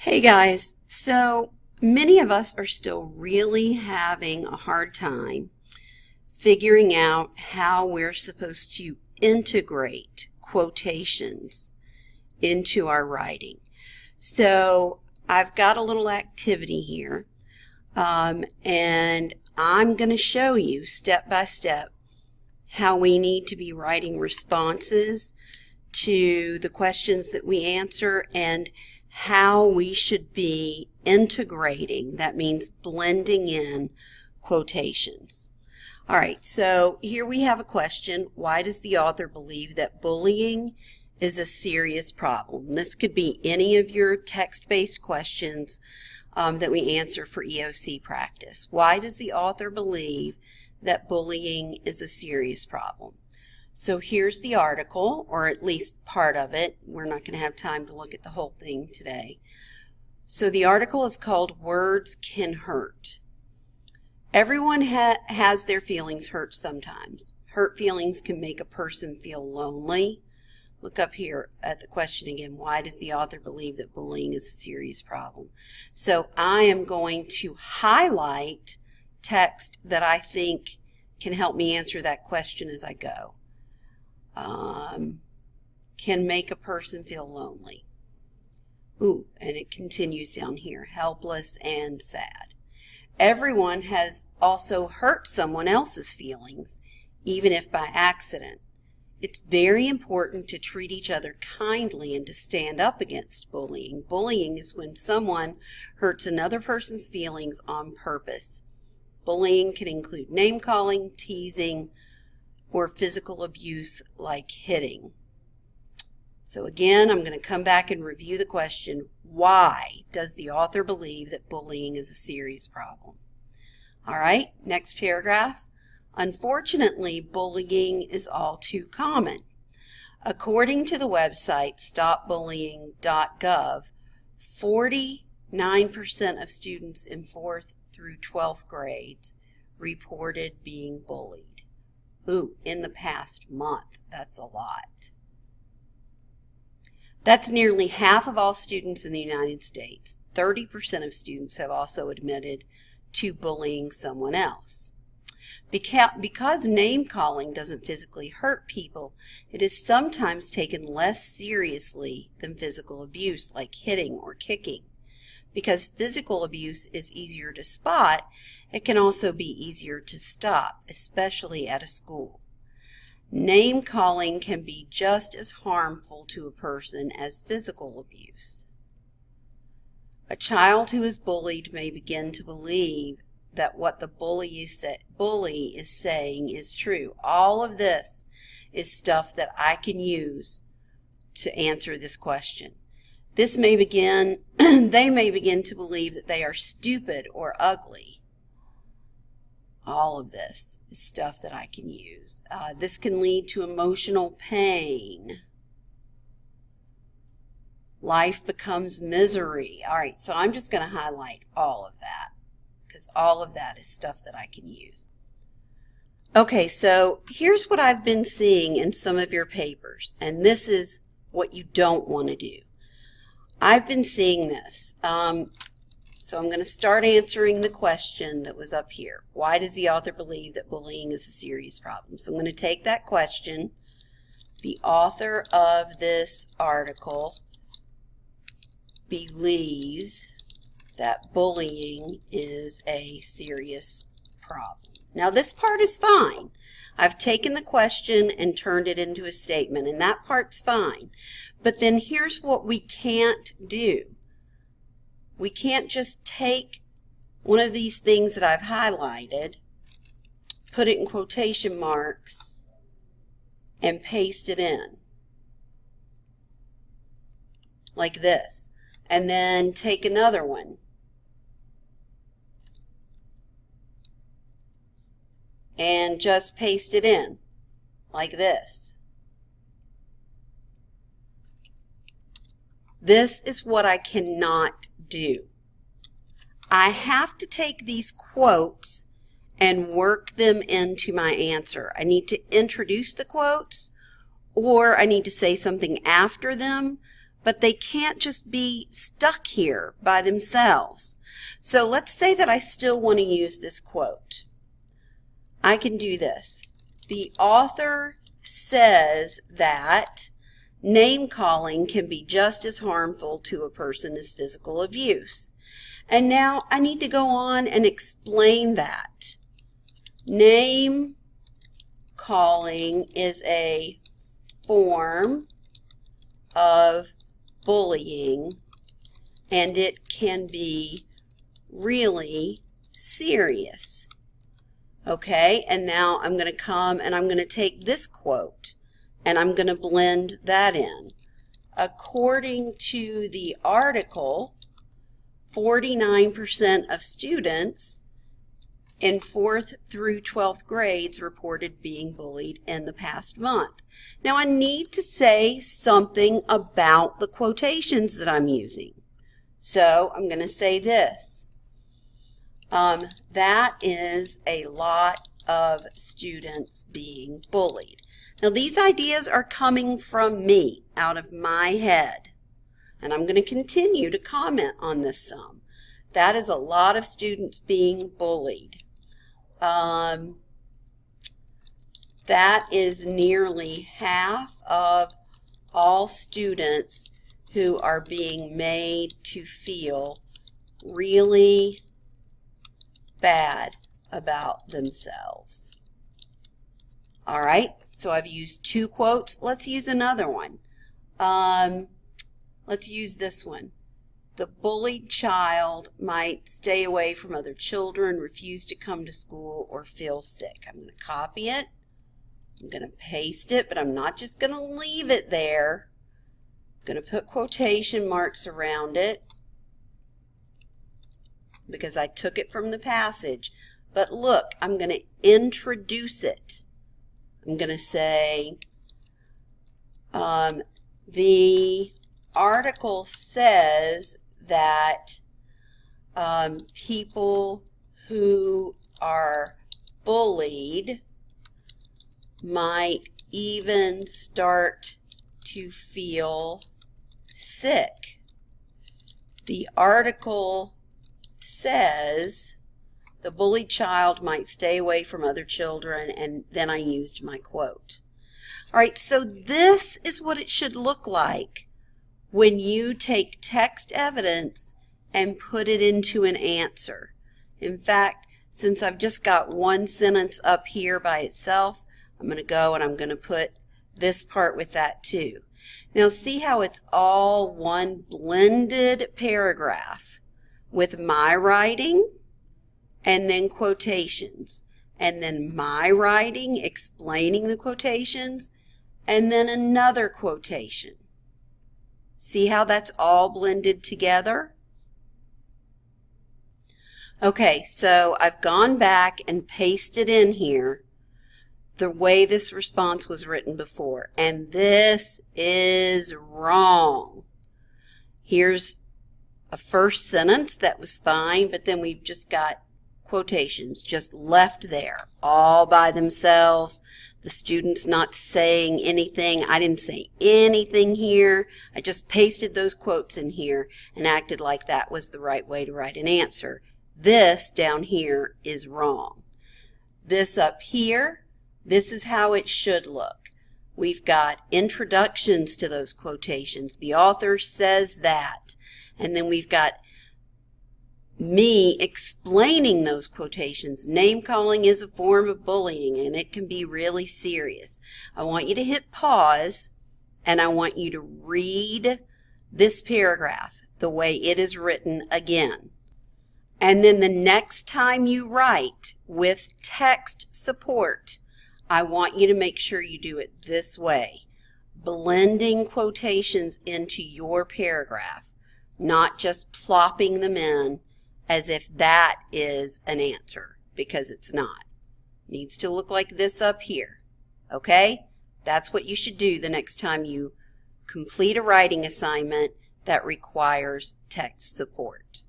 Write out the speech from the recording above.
Hey guys, so many of us are still really having a hard time figuring out how we're supposed to integrate quotations into our writing. So I've got a little activity here, and I'm going to show you step by step how we need to be writing responses to the questions that we answer and how we should be integrating, that means blending in quotations. All right, so here we have a question. Why does the author believe that bullying is a serious problem? This could be any of your text-based questions that we answer for EOC practice. Why does the author believe that bullying is a serious problem? So here's the article, or at least part of it. We're not going to have time to look at the whole thing today. So the article is called Words Can Hurt. Everyone has their feelings hurt sometimes. Hurt feelings can make a person feel lonely. Look up here at the question again. Why does the author believe that bullying is a serious problem? So I am going to highlight text that I think can help me answer that question as I go. Can make a person feel lonely. Ooh, and it continues down here, helpless and sad. Everyone has also hurt someone else's feelings, even if by accident. It's very important to treat each other kindly and to stand up against bullying. Bullying is when someone hurts another person's feelings on purpose. Bullying can include name-calling, teasing, or physical abuse like hitting. So again, I'm going to come back and review the question, why does the author believe that bullying is a serious problem? All right, next paragraph. Unfortunately, bullying is all too common. According to the website stopbullying.gov, 49% of students in 4th through 12th grades reported being bullied. Ooh, in the past month, that's a lot. That's nearly half of all students in the United States. 30% of students have also admitted to bullying someone else. Because name-calling doesn't physically hurt people, it is sometimes taken less seriously than physical abuse like hitting or kicking. Because physical abuse is easier to spot, it can also be easier to stop, especially at a school. Name-calling can be just as harmful to a person as physical abuse. A child who is bullied may begin to believe that what the bully is saying is true. All of this is stuff that I can use to answer this question. They may begin to believe that they are stupid or ugly. All of this is stuff that I can use. This can lead to emotional pain. Life becomes misery. All right, so I'm just going to highlight all of that because all of that is stuff that I can use. Okay, so here's what I've been seeing in some of your papers, and this is what you don't want to do. I've been seeing this. So I'm going to start answering the question that was up here. Why does the author believe that bullying is a serious problem? So I'm going to take that question. The author of this article believes that bullying is a serious problem. Now this part is fine. I've taken the question and turned it into a statement, and that part's fine. But then here's what we can't do. We can't just take one of these things that I've highlighted, put it in quotation marks, and paste it in like this, and then take another one and just paste it in like this. This is what I cannot do. I have to take these quotes and work them into my answer. I need to introduce the quotes, or I need to say something after them, but they can't just be stuck here by themselves. So let's say that I still want to use this quote. I can do this. The author says that name calling can be just as harmful to a person as physical abuse. And now I need to go on and explain that. Name calling is a form of bullying, and it can be really serious. Okay, and now I'm going to come and I'm going to take this quote and I'm going to blend that in. According to the article, 49% of students in 4th through 12th grades reported being bullied in the past month. Now I need to say something about the quotations that I'm using. So I'm going to say this. That is a lot of students being bullied. Now these ideas are coming from me, out of my head. And I'm going to continue to comment on this some. That is a lot of students being bullied. That is nearly half of all students who are being made to feel really bad about themselves. All right, so I've used 2 quotes. Let's use another one. Let's use this one. The bullied child might stay away from other children, refuse to come to school, or feel sick. I'm going to copy it. I'm going to paste it, but I'm not just going to leave it there. I'm going to put quotation marks around it because I took it from the passage. But look, I'm going to introduce it. I'm going to say, the article says that people who are bullied might even start to feel sick. The article says the bullied child might stay away from other children, and then I used my quote. All right, so this is what it should look like when you take text evidence and put it into an answer. In fact, since I've just got one sentence up here by itself, I'm going to go and I'm going to put this part with that too. Now see how it's all one blended paragraph with my writing and then quotations, and then my writing explaining the quotations, and then another quotation. See how that's all blended together? Okay, so I've gone back and pasted in here the way this response was written before, and this is wrong. Here's a first sentence that was fine, but then we've just got quotations just left there all by themselves. The student's not saying anything. I didn't say anything here. I just pasted those quotes in here and acted like that was the right way to write an answer. This down here is wrong. This up here, this is how it should look. We've got introductions to those quotations. The author says that. And then we've got me explaining those quotations. Name calling is a form of bullying and it can be really serious. I want you to hit pause and I want you to read this paragraph the way it is written again. And then the next time you write with text support, I want you to make sure you do it this way, blending quotations into your paragraph, not just plopping them in as if that is an answer, because it's not. It needs to look like this up here. Okay? That's what you should do the next time you complete a writing assignment that requires text support.